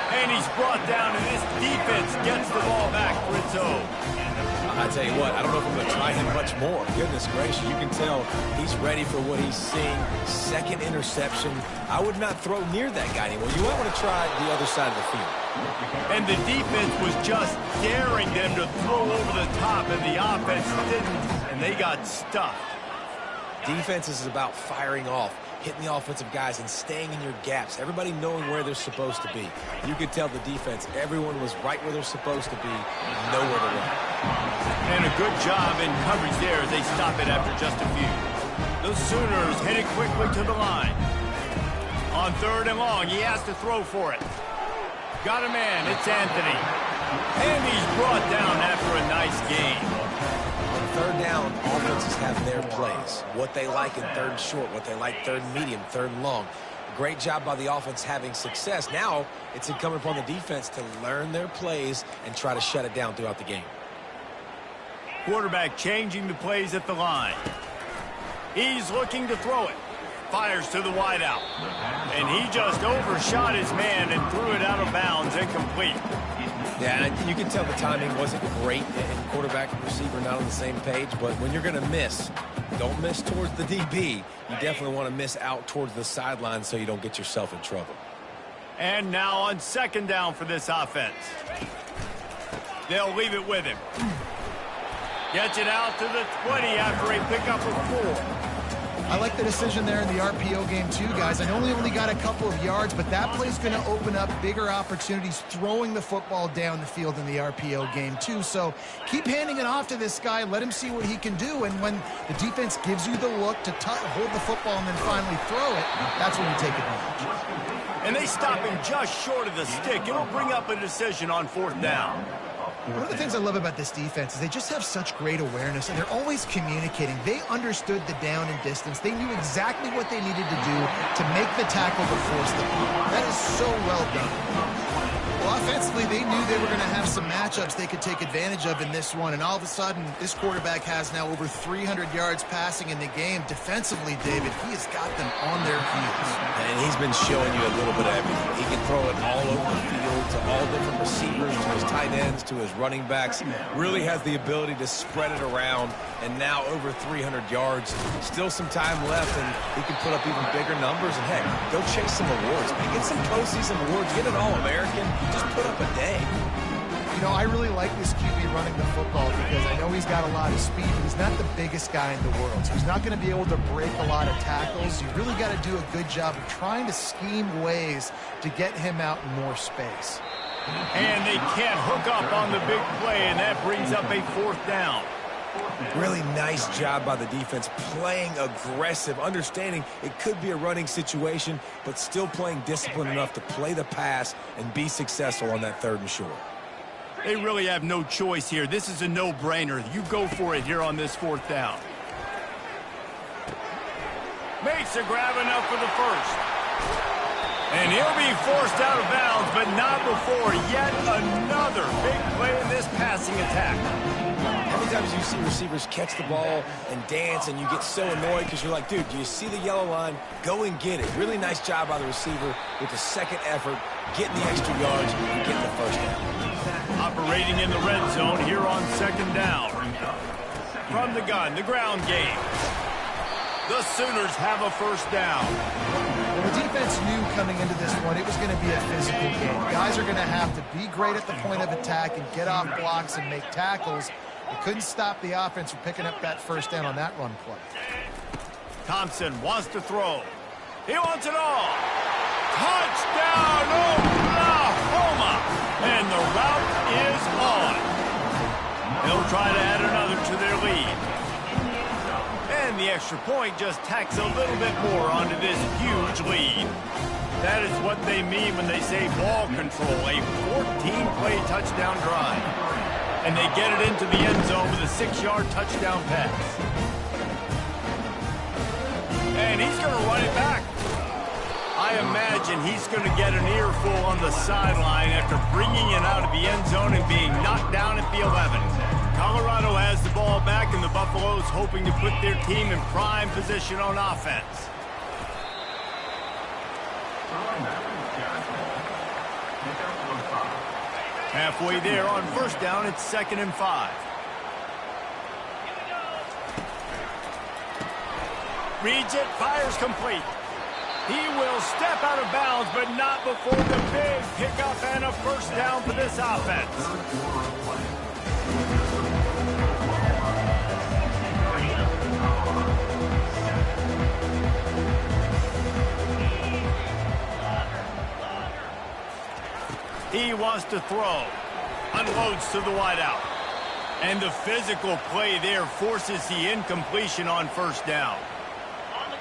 And he's brought down, and this defense gets the ball back for its own. I tell you what, I don't know if I'm going to try him much more. Goodness gracious, you can tell he's ready for what he's seeing. 2nd interception. I would not throw near that guy anymore. You might want to try the other side of the field. And the defense was just daring them to throw over the top, and the offense didn't, and they got stuffed. Defense is about firing off, hitting the offensive guys, and staying in your gaps. Everybody knowing where they're supposed to be. You could tell the defense, everyone was right where they're supposed to be, nowhere to run. And a good job in coverage there as they stop it after just a few. The Sooners headed quickly to the line. On 3rd and long, he has to throw for it. Got a man, it's Anthony. And he's brought down after a nice gain. On 3rd down, offenses have their plays. What they like in 3rd and short, what they like 3rd and medium, 3rd and long. Great job by the offense having success. Now it's incumbent upon the defense to learn their plays and try to shut it down throughout the game. Quarterback changing the plays at the line. He's looking to throw it. Fires to the wideout. And he just overshot his man and threw it out of bounds, incomplete. Yeah, and you can tell the timing wasn't great, and quarterback and receiver not on the same page, but when you're going to miss, don't miss towards the DB. You definitely want to miss out towards the sideline so you don't get yourself in trouble. And now on 2nd down for this offense. They'll leave it with him. Gets it out to the 20 after a pickup of 4. I like the decision there in the RPO game too, guys. I know he only got a couple of yards, but that play's going to open up bigger opportunities throwing the football down the field in the RPO game too. So keep handing it off to this guy. Let him see what he can do. And when the defense gives you the look to hold the football and then finally throw it, that's when you take advantage. And they stop him just short of the stick. It'll bring up a decision on 4th down. One of the things I love about this defense is they just have such great awareness, and they're always communicating. They understood the down and distance. They knew exactly what they needed to do to make the tackle to force the punt. That is so well done. Well, offensively, they knew they were going to have some matchups they could take advantage of in this one, and all of a sudden, this quarterback has now over 300 yards passing in the game. Defensively, David, he has got them on their heels. And he's been showing you a little bit of everything. He can throw it all over the field to all different receivers, to his tight ends, to his running backs. Really has the ability to spread it around, and now over 300 yards. Still some time left, and he can put up even bigger numbers. And, heck, go chase some awards. Get some postseason awards. Get an All-American. Just put up a day. You know, I really like this QB running the football because I know he's got a lot of speed, but he's not the biggest guy in the world. So he's not going to be able to break a lot of tackles. You really got to do a good job of trying to scheme ways to get him out in more space. And they can't hook up on the big play, and that brings up a 4th down. Really nice job by the defense, playing aggressive, understanding it could be a running situation, but still playing disciplined enough to play the pass and be successful on that 3rd and short. They really have no choice here. This is a no-brainer. You go for it here on this 4th down. Makes a grab enough for the 1st. And he'll be forced out of bounds, but not before yet another big play in this passing attack. How many times do you see receivers catch the ball and dance and you get so annoyed because you're like, dude, do you see the yellow line? Go and get it. Really nice job by the receiver with the 2nd effort, getting the extra yards and getting the 1st down. Operating in the red zone here on 2nd down. From the gun, the ground game. The Sooners have a 1st down. Well, the defense knew coming into this one it was going to be a physical game. Guys are going to have to be great at the point of attack and get off blocks and make tackles. They couldn't stop the offense from picking up that 1st down on that run play. Thompson wants to throw. He wants it all. Touchdown, Oklahoma! And the route is on. They'll try to add another to their lead. And the extra point just tacks a little bit more onto this huge lead. That is what they mean when they say ball control, a 14-play touchdown drive. And they get it into the end zone with a 6-yard touchdown pass. And he's going to run it back. I imagine he's going to get an earful on the sideline after bringing it out of the end zone and being knocked down at the 11. Colorado has the ball back, and the Buffaloes hoping to put their team in prime position on offense. Halfway there on 1st down, it's 2nd and 5. Reads it, fires complete. He will step out of bounds, but not before the big pickup and a 1st down for this offense. He wants to throw. Unloads to the wideout. And the physical play there forces the incompletion on 1st down.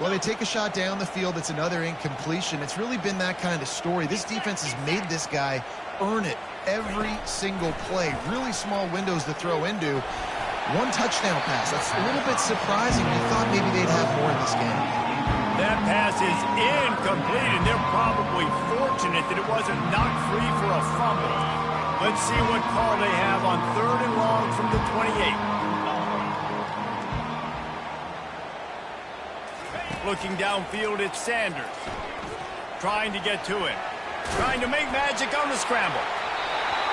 Well, they take a shot down the field. It's another incompletion. It's really been that kind of story. This defense has made this guy earn it every single play. Really small windows to throw into. One touchdown pass. That's a little bit surprising. You thought maybe they'd have more in this game. That pass is incomplete, and they're probably fortunate that it wasn't knocked free for a fumble. Let's see what call they have on 3rd and long from the 28. Looking downfield, it's Sanders. Trying to get to him. Trying to make magic on the scramble.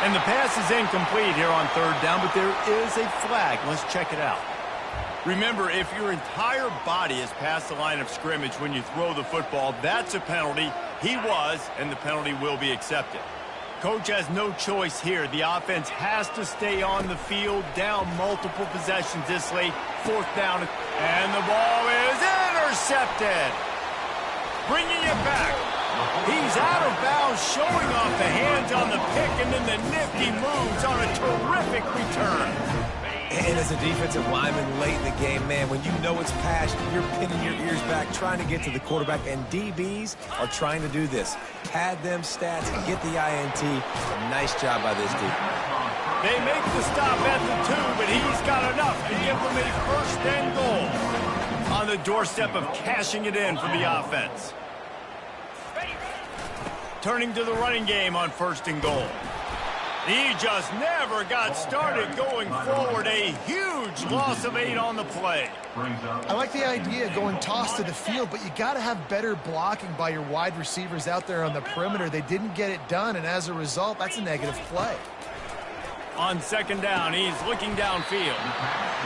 And the pass is incomplete here on 3rd down, but there is a flag. Let's check it out. Remember, if your entire body is past the line of scrimmage when you throw the football, that's a penalty. He was, and the penalty will be accepted. Coach has no choice here. The offense has to stay on the field, down multiple possessions this late. 4th down, and the ball is intercepted. Bringing it back. He's out of bounds, showing off the hands on the pick, and then the nifty moves on a terrific return. And as a defensive lineman late in the game, man, when you know it's past, you're pinning your ears back, trying to get to the quarterback, and DBs are trying to do this. Pad them stats and get the INT. A nice job by this defense. They make the stop at the 2, but he's got enough to give them a 1st and goal. On the doorstep of cashing it in for the offense. Turning to the running game on 1st and goal. He just never got started going forward. A huge loss of 8 on the play. I like the idea of going toss to the field, but you got to have better blocking by your wide receivers out there on the perimeter. They didn't get it done, and as a result, that's a negative play. On 2nd down, he's looking downfield.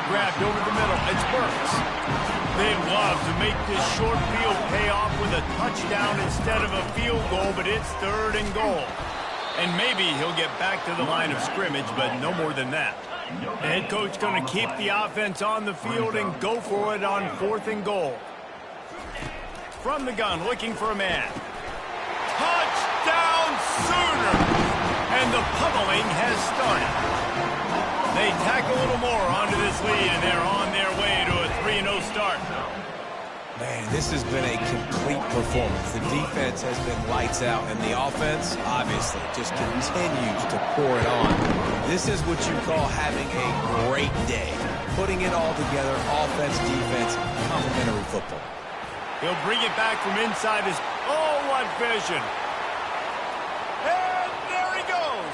Grabbed over the middle. It's Burks. They'd love to make this short field pay off with a touchdown instead of a field goal, but it's 3rd and goal. And maybe he'll get back to the line of scrimmage, but no more than that. The head coach going to keep the offense on the field and go for it on 4th and goal. From the gun, looking for a man. Touchdown Sooners! And the pummeling has started. They tack a little more onto this lead, and they're on their way to a 3-0 start. Man, this has been a complete performance. The defense has been lights out, and the offense, obviously, just continues to pour it on. This is what you call having a great day. Putting it all together, offense, defense, complementary football. He'll bring it back from inside his... Oh, what vision! And there he goes!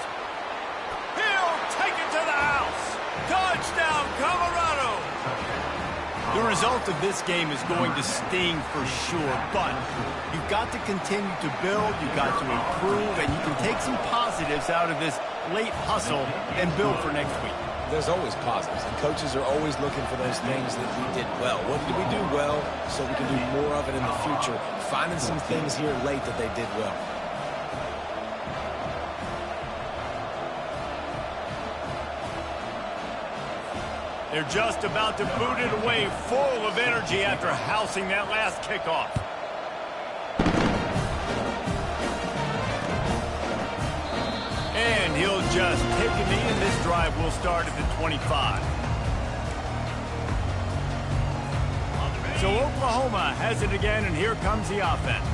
He'll take it to the house! Touchdown, Colorado! The result of this game is going to sting for sure, but you've got to continue to build, you've got to improve, and you can take some positives out of this late hustle and build for next week. There's always positives, and coaches are always looking for those things that we did well. What did we do well so we can do more of it in the future? Finding some things here late that they did well. They're just about to boot it away, full of energy after housing that last kickoff. And he'll just take a knee, and this drive will start at the 25. So Oklahoma has it again, and here comes the offense.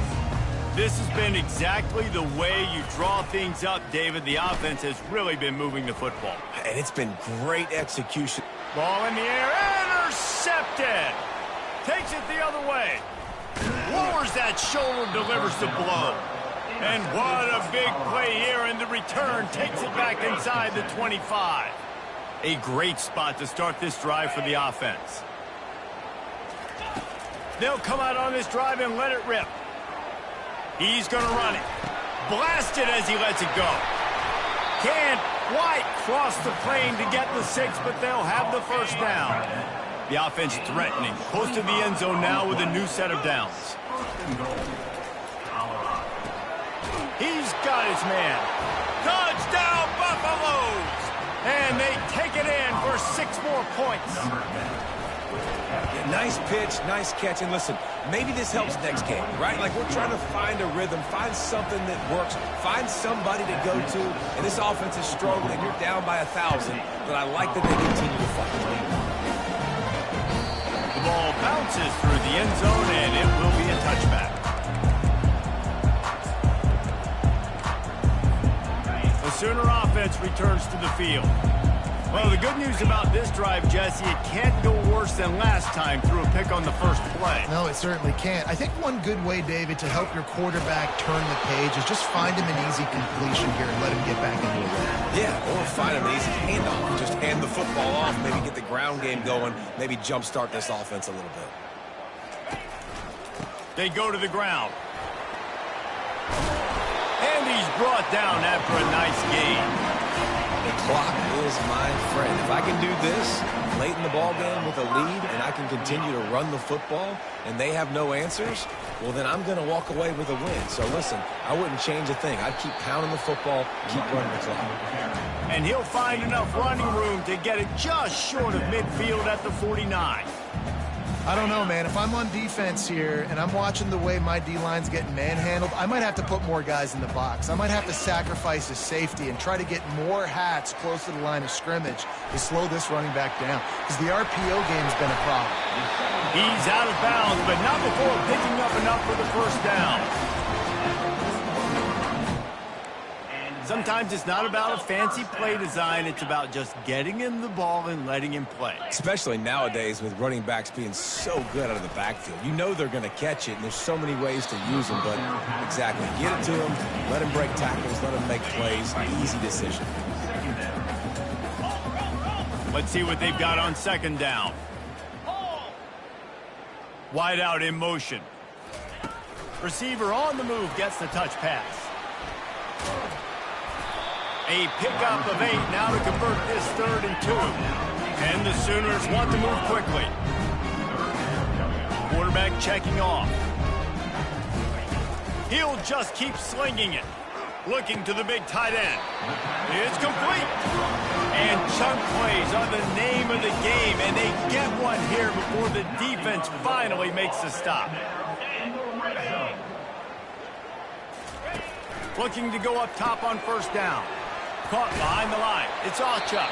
This has been exactly the way you draw things up, David. The offense has really been moving the football. And it's been great execution. Ball in the air, intercepted. Takes it the other way. Lowers that shoulder, delivers the blow. And what a big play here, and the return takes it back inside the 25. A great spot to start this drive for the offense. They'll come out on this drive and let it rip. He's going to run it. Blast it as he lets it go. Can't quite cross the plane to get the 6, but they'll have the 1st down. The offense threatening. Close to the end zone now with a new set of downs. He's got his man. Touchdown, Buffaloes! And they take it in for 6 more points. Yeah, nice pitch, nice catch. And listen, maybe this helps next game, right? Like, we're trying to find a rhythm, find something that works, find somebody to go to. And this offense is struggling. You're down by 1,000, but I like that they continue to fight. The ball bounces through the end zone, and it will be a touchback. The Sooner offense returns to the field. Well, the good news about this drive, Jesse, it can't go worse than last time through a pick on the first play. No, it certainly can't. I think one good way, David, to help your quarterback turn the page is just find him an easy completion here and let him get back into it. Yeah, or find him an easy handoff. Just hand the football off, maybe get the ground game going, maybe jumpstart this offense a little bit. They go to the ground. And he's brought down after a nice gain. The clock is my friend. If I can do this late in the ball game with a lead and I can continue to run the football and they have no answers, well, then I'm going to walk away with a win. So, listen, I wouldn't change a thing. I'd keep pounding the football, keep running the clock. And he'll find enough running room to get it just short of midfield at the 49. I don't know, man. If I'm on defense here and I'm watching the way my D-line's getting manhandled, I might have to put more guys in the box. I might have to sacrifice his safety and try to get more hats close to the line of scrimmage to slow this running back down, because the RPO game's been a problem. He's out of bounds, but not before picking up enough for the first down. Sometimes it's not about a fancy play design. It's about just getting him the ball and letting him play. Especially nowadays with running backs being so good out of the backfield. You know they're going to catch it, and there's so many ways to use them. But exactly, get it to him, let him break tackles, let him make plays. Easy decision. Let's see what they've got on second down. Wide out in motion. Receiver on the move gets the touch pass. A pickup of 8 now to convert this 3rd and 2. And the Sooners want to move quickly. Quarterback checking off. He'll just keep slinging it. Looking to the big tight end. It's complete. And chunk plays are the name of the game, and they get one here before the defense finally makes the stop. Looking to go up top on first down. Caught behind the line. It's Ocha.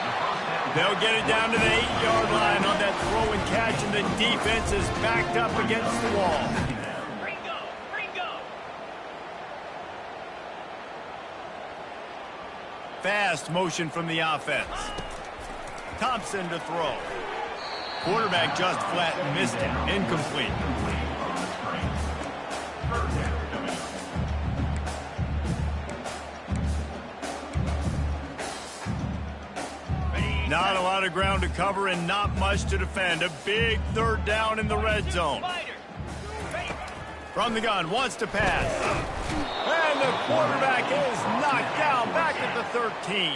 They'll get it down to the 8-yard line on that throw and catch, and the defense is backed up against the wall. Fast motion from the offense. Thompson to throw. Quarterback just flat missed it. Incomplete. Not a lot of ground to cover and not much to defend. A big 3rd down in the red zone. From the gun, wants to pass. And the quarterback is knocked down back at the 13.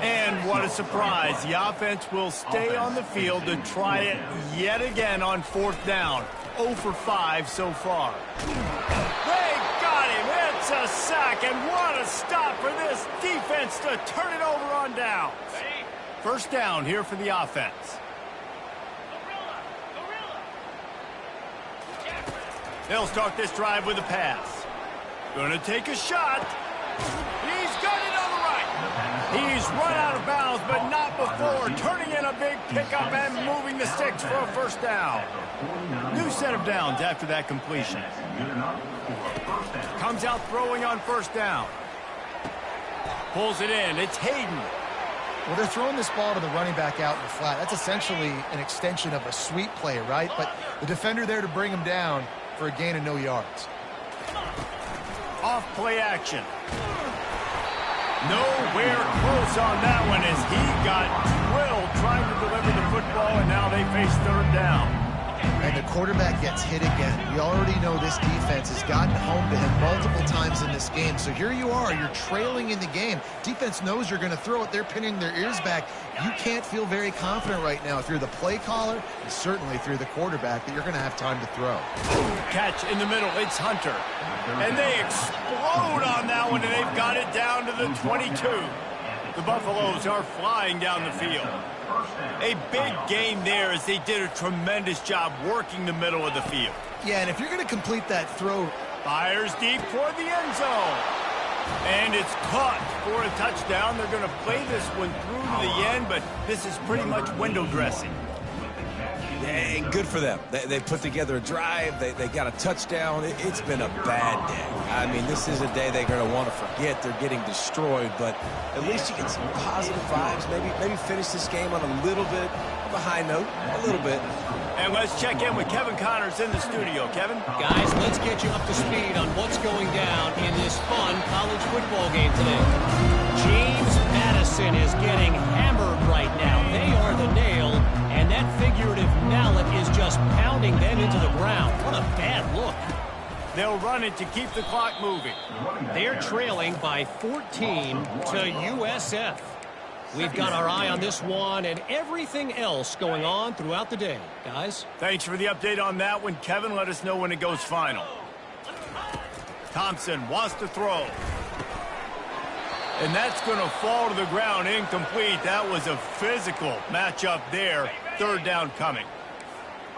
And what a surprise. The offense will stay on the field to try it yet again on 4th down. 0 for 5 so far. They got him. It's a sack. And what a stop for this defense to turn it over on down. First down here for the offense. They'll start this drive with a pass. Gonna take a shot. He's got it on the right. He's run out of bounds, but not before turning in a big pickup and moving the sticks for a first down. New set of downs after that completion. Comes out throwing on first down. Pulls it in. It's Hayden. Well, they're throwing this ball to the running back out in the flat. That's essentially an extension of a sweep play, right? But the defender there to bring him down for a gain of no yards. Off play action. Nowhere close on that one as he got drilled trying to deliver the football, and now they face 3rd down. And the quarterback gets hit again. We already know this defense has gotten home to him multiple times in this game. So here you are, you're trailing in the game. Defense knows you're going to throw it. They're pinning their ears back. You can't feel very confident right now if you're the play caller, and certainly if you're the quarterback, that you're going to have time to throw. Catch in the middle, it's Hunter. And they explode on that one, and they've got it down to the 22. The Buffaloes are flying down the field. A big gain there as they did a tremendous job working the middle of the field. Yeah, and if you're going to complete that throw, fires deep toward the end zone. And it's caught for a touchdown. They're going to play this one through to the end, but this is pretty much window dressing. Yeah, And good for them. They put together a drive. They got a touchdown. It's been a bad day. I mean, this is a day they're going to want to forget. They're getting destroyed, but at least you get some positive vibes. Maybe finish this game on a little bit of a high note, a little bit. And let's check in with Kevin Connors in the studio. Kevin? Guys, let's get you up to speed on what's going down in this fun college football game today. James Madison is getting hammered right now. They are the nail, and that figurative mallet is just pounding them into the ground. What a bad look. They'll run it to keep the clock moving. They're trailing by 14 to USF. We've got our eye on this one and everything else going on throughout the day. Guys? Thanks for the update on that one, Kevin. Let us know when it goes final. Thompson wants to throw. And that's going to fall to the ground incomplete. That was a physical matchup there. Third down coming.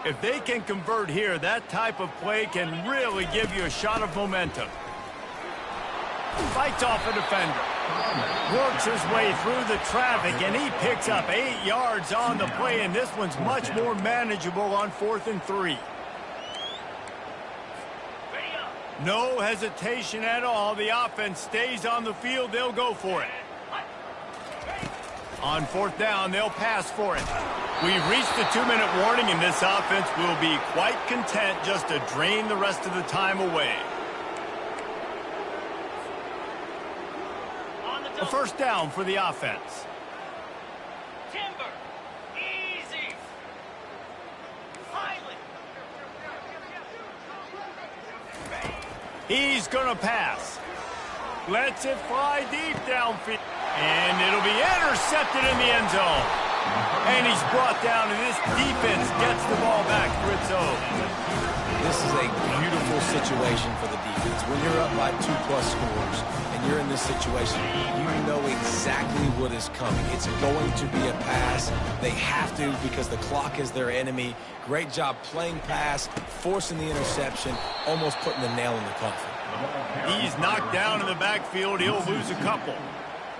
If they can convert here, that type of play can really give you a shot of momentum. Fights off a defender. Works his way through the traffic, and he picks up 8 yards on the play, and this one's much more manageable on 4th and 3. No hesitation at all. The offense stays on the field. They'll go for it. On 4th down, they'll pass for it. We've reached the 2-minute warning, and this offense will be quite content just to drain the rest of the time away. A first down for the offense. Timber. Easy. Finally. He's going to pass. Lets it fly deep downfield. And it'll be intercepted in the end zone. And he's brought down, and this defense gets the ball back for its own. This is a beautiful situation for the defense. When you're up by 2+ scores and you're in this situation, you know exactly what is coming. It's going to be a pass. They have to because the clock is their enemy. Great job playing pass, forcing the interception, almost putting the nail in the coffin. He's knocked down in the backfield. He'll lose a couple.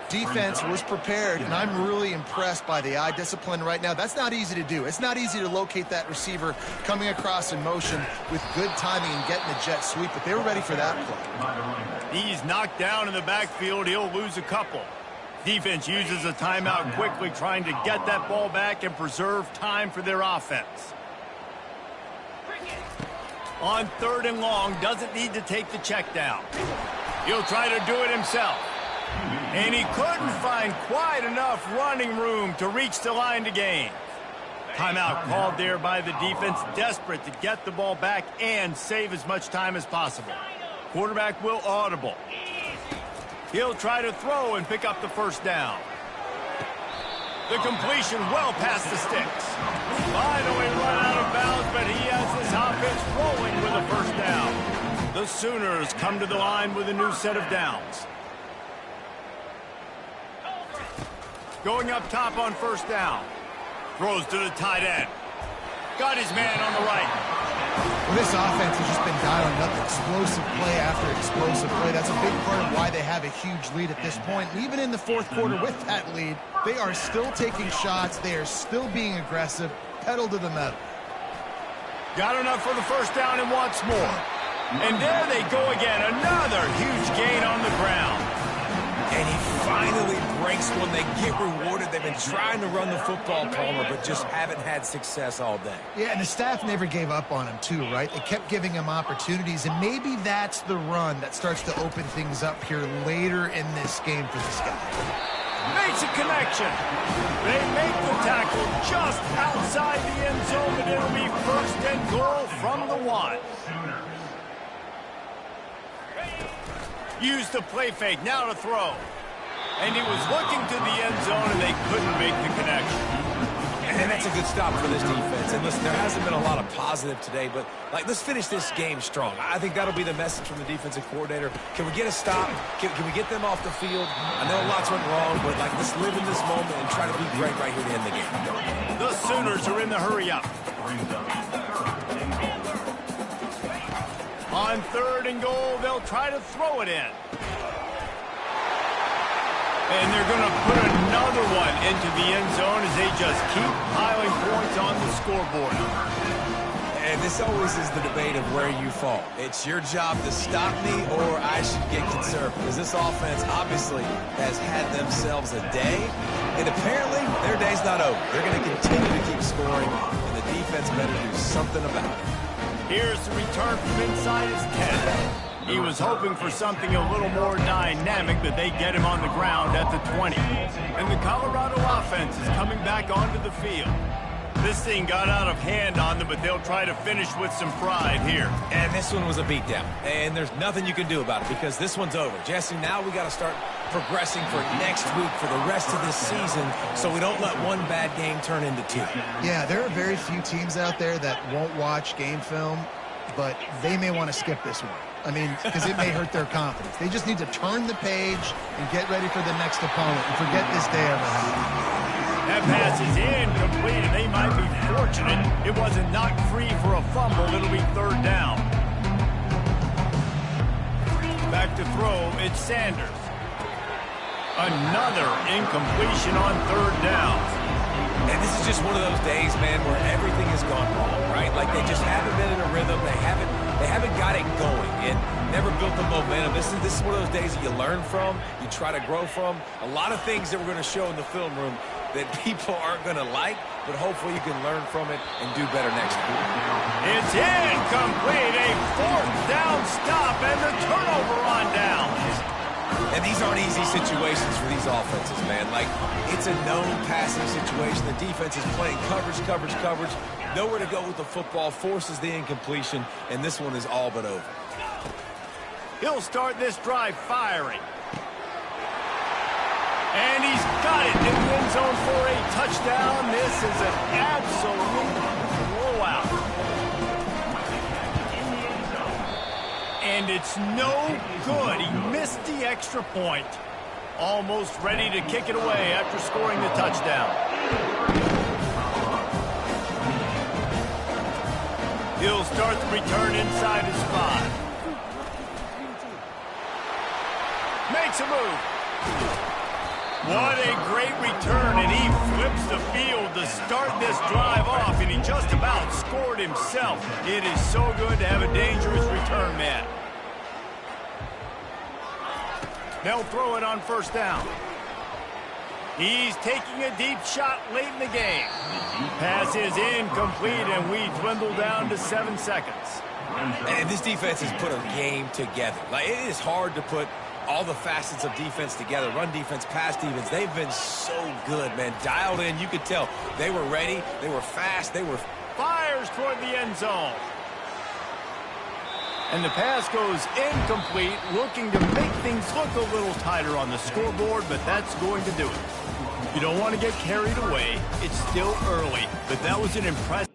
Defense was prepared, and I'm really impressed by the eye discipline right now. That's not easy to do. It's not easy to locate that receiver coming across in motion with good timing and getting the jet sweep, but they were ready for that play. He's knocked down in the backfield. He'll lose a couple. Defense uses a timeout quickly, trying to get that ball back and preserve time for their offense. On 3rd and long, doesn't need to take the check down. He'll try to do it himself. And he couldn't find quite enough running room to reach the line to gain. Timeout called there by the defense, desperate to get the ball back and save as much time as possible. Quarterback will audible. He'll try to throw and pick up the first down. The completion well past the sticks. Finally run out of bounds, but he has this offense rolling with a first down. The Sooners come to the line with a new set of downs. Going up top on first down. Throws to the tight end. Got his man on the right. Well, this offense has just been dialing up explosive play after explosive play. That's a big part of why they have a huge lead at this point. And even in the 4th quarter with that lead, they are still taking shots. They are still being aggressive. Pedal to the metal. Got enough for the first down and wants more. And there they go again. Another huge gain on the ground. And he finally breaks one. They get rewarded. They've been trying to run the football, Palmer, but just haven't had success all day. Yeah, and the staff never gave up on him, too, right? They kept giving him opportunities, and maybe that's the run that starts to open things up here later in this game for this guy. Makes a connection. They make the tackle just outside the end zone, but it'll be 1st and goal from the 1. Used the play fake, now to throw. And he was looking to the end zone, and they couldn't make the connection. And that's a good stop for this defense. And listen, there hasn't been a lot of positive today, but let's finish this game strong. I think that'll be the message from the defensive coordinator. Can we get a stop? Can we get them off the field? I know lots went wrong, but let's live in this moment and try to be great right here to end the game. The Sooners are in the hurry up. On 3rd and goal, they'll try to throw it in. And they're going to put another one into the end zone as they just keep piling points on the scoreboard. And this always is the debate of where you fall. It's your job to stop me, or I should get conservative. Because this offense obviously has had themselves a day, and apparently their day's not over. They're going to continue to keep scoring, and the defense better do something about it. Here's the return from inside his 10. He was hoping for something a little more dynamic, but they get him on the ground at the 20. And the Colorado offense is coming back onto the field. This thing got out of hand on them, but they'll try to finish with some pride here. And this one was a beatdown, and there's nothing you can do about it because this one's over. Jesse, now we got to start progressing for next week for the rest of this season so we don't let one bad game turn into two. Yeah, there are very few teams out there that won't watch game film, but they may want to skip this one. I mean, because it may hurt their confidence. They just need to turn the page and get ready for the next opponent and forget this day ever happened. That pass is incomplete, and they might be fortunate it wasn't knocked free for a fumble. It'll be third down. Back to throw, it's Sanders. Another incompletion on third down. And this is just one of those days, man, where everything has gone wrong, right? Like they just haven't been in a rhythm. They haven't got it going and never built the momentum. This is one of those days that you learn from, you try to grow from. A lot of things that we're going to show in the film room that people aren't going to like, but hopefully you can learn from it and do better next week. It's incomplete, a fourth down stop, and the turnover on downs. And these aren't easy situations for these offenses, man. Like, it's a known passing situation. The defense is playing coverage. Nowhere to go with the football, forces the incompletion, and this one is all but over. He'll start this drive firing. And he's got it in the end zone for a touchdown. This is an absolute blowout. And it's no good. He missed the extra point. Almost ready to kick it away after scoring the touchdown. He'll start the return inside his 5. Makes a move. What a great return, and he flips the field to start this drive off, and he just about scored himself. It is so good to have a dangerous return man. They'll throw it on first down. He's taking a deep shot late in the game. Pass is incomplete, and we dwindle down to 7 seconds. And this defense has put a game together. Like, it is hard to put all the facets of defense together. Run defense, pass defense. They've been so good, man. Dialed in. You could tell they were ready. They were fast. They were... Fires toward the end zone. And the pass goes incomplete, looking to make things look a little tighter on the scoreboard, but that's going to do it. You don't want to get carried away. It's still early, but that was an impressive